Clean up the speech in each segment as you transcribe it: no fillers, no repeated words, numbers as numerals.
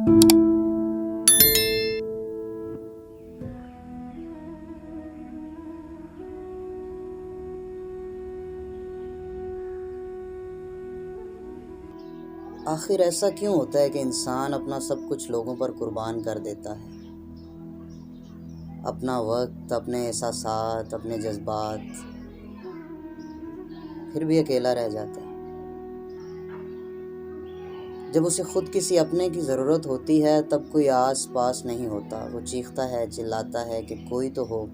آخر ایسا کیوں ہوتا ہے کہ انسان اپنا سب کچھ لوگوں پر قربان کر دیتا ہے؟ اپنا وقت، اپنے احساسات، اپنے جذبات، پھر بھی اکیلا رہ جاتا ہے۔ جب اسے خود کسی اپنے کی ضرورت ہوتی ہے تب کوئی آس پاس نہیں ہوتا۔ وہ چیختا ہے، چلاتا ہے کہ کوئی تو ہو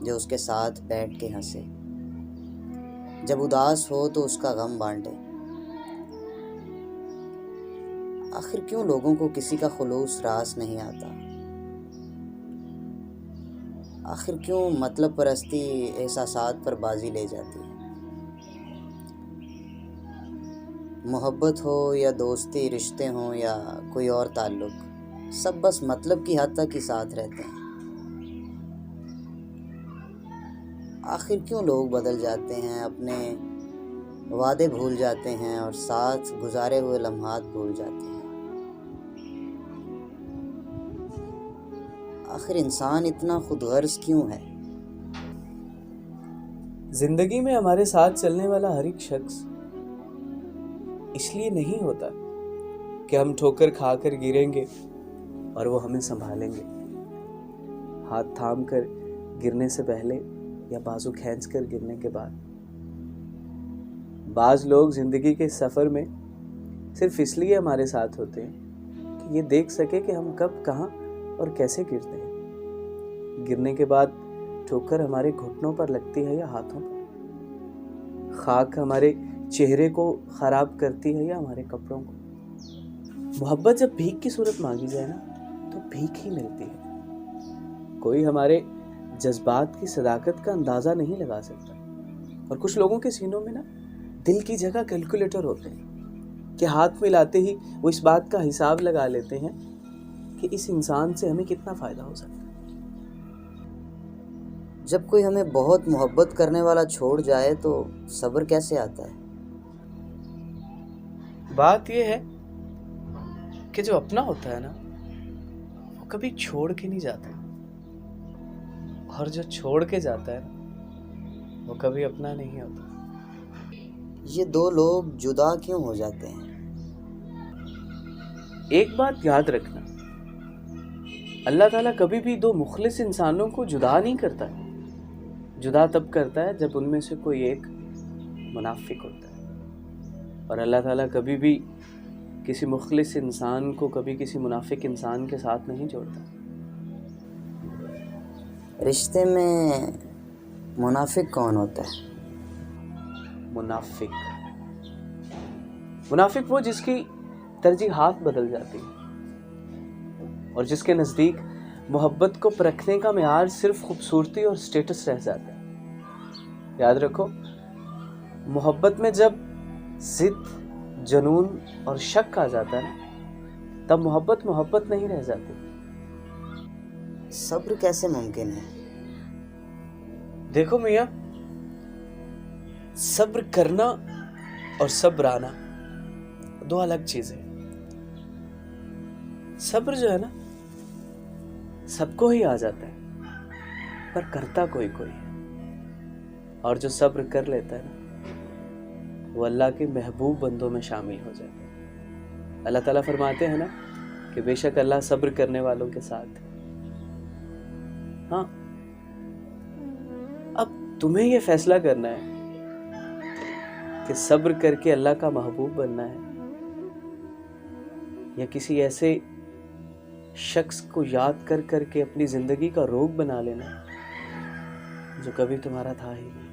جو اس کے ساتھ بیٹھ کے ہنسے، جب اداس ہو تو اس کا غم بانٹے۔ آخر کیوں لوگوں کو کسی کا خلوص راس نہیں آتا؟ آخر کیوں مطلب پرستی احساسات پر بازی لے جاتی ہے؟ محبت ہو یا دوستی، رشتے ہوں یا کوئی اور تعلق، سب بس مطلب کی حد تک ہی ساتھ رہتے ہیں۔ آخر کیوں لوگ بدل جاتے ہیں، اپنے وعدے بھول جاتے ہیں اور ساتھ گزارے ہوئے لمحات بھول جاتے ہیں؟ آخر انسان اتنا خود غرض کیوں ہے؟ زندگی میں ہمارے ساتھ چلنے والا ہر ایک شخص اس لیے نہیں ہوتا کہ ہم ٹھوکر کھا کر گریں گے اور وہ ہمیں سنبھالیں گے، ہاتھ تھام کر گرنے سے پہلے یا بازو کھینچ کر گرنے کے بعد۔ بعض لوگ زندگی کے سفر میں صرف اس لیے ہمارے ساتھ ہوتے ہیں کہ یہ دیکھ سکے کہ ہم کب، کہاں اور کیسے گرتے ہیں۔ گرنے کے بعد ٹھوکر ہمارے گھٹنوں پر لگتی ہے یا ہاتھوں پر، خاک ہمارے چہرے کو خراب کرتی ہے یا ہمارے کپڑوں کو۔ محبت جب بھیک کی صورت مانگی جائے نا تو بھیک ہی ملتی ہے۔ کوئی ہمارے جذبات کی صداقت کا اندازہ نہیں لگا سکتا، اور کچھ لوگوں کے سینوں میں نا دل کی جگہ کیلکولیٹر ہوتے ہیں کہ ہاتھ ملاتے ہی وہ اس بات کا حساب لگا لیتے ہیں کہ اس انسان سے ہمیں کتنا فائدہ ہو سکتا ہے۔ جب کوئی ہمیں بہت محبت کرنے والا چھوڑ جائے تو صبر کیسے آتا ہے؟ بات یہ ہے کہ جو اپنا ہوتا ہے نا وہ کبھی چھوڑ کے نہیں جاتا، اور جو چھوڑ کے جاتا ہے نا وہ کبھی اپنا نہیں ہوتا۔ یہ دو لوگ جدا کیوں ہو جاتے ہیں؟ ایک بات یاد رکھنا، اللہ تعالیٰ کبھی بھی دو مخلص انسانوں کو جدا نہیں کرتا۔ جدا تب کرتا ہے جب ان میں سے کوئی ایک منافق ہوتا ہے، اور اللہ تعالیٰ کبھی بھی کسی مخلص انسان کو کبھی کسی منافق انسان کے ساتھ نہیں جوڑتا۔ رشتے میں منافق کون ہوتا ہے؟ منافق وہ جس کی ترجیحات بدل جاتی ہیں، اور جس کے نزدیک محبت کو پرکھنے کا معیار صرف خوبصورتی اور سٹیٹس رہ جاتا ہے۔ یاد رکھو، محبت میں جب ضد، جنون اور شک آ جاتا ہے نا تب محبت نہیں رہ جاتی۔ صبر کیسے ممکن ہے؟ دیکھو میاں، صبر کرنا اور صبر آنا دو الگ چیزیں ہیں۔ صبر جو ہے نا سب کو ہی آ جاتا ہے، پر کرتا کوئی ہے، اور جو صبر کر لیتا ہے نا وہ اللہ کے محبوب بندوں میں شامل ہو جاتا ہے۔ اللہ تعالیٰ فرماتے ہیں نا کہ بے شک اللہ صبر کرنے والوں کے ساتھ ہے۔ ہاں، اب تمہیں یہ فیصلہ کرنا ہے کہ صبر کر کے اللہ کا محبوب بننا ہے، یا کسی ایسے شخص کو یاد کر کے اپنی زندگی کا روگ بنا لینا جو کبھی تمہارا تھا ہی نہیں۔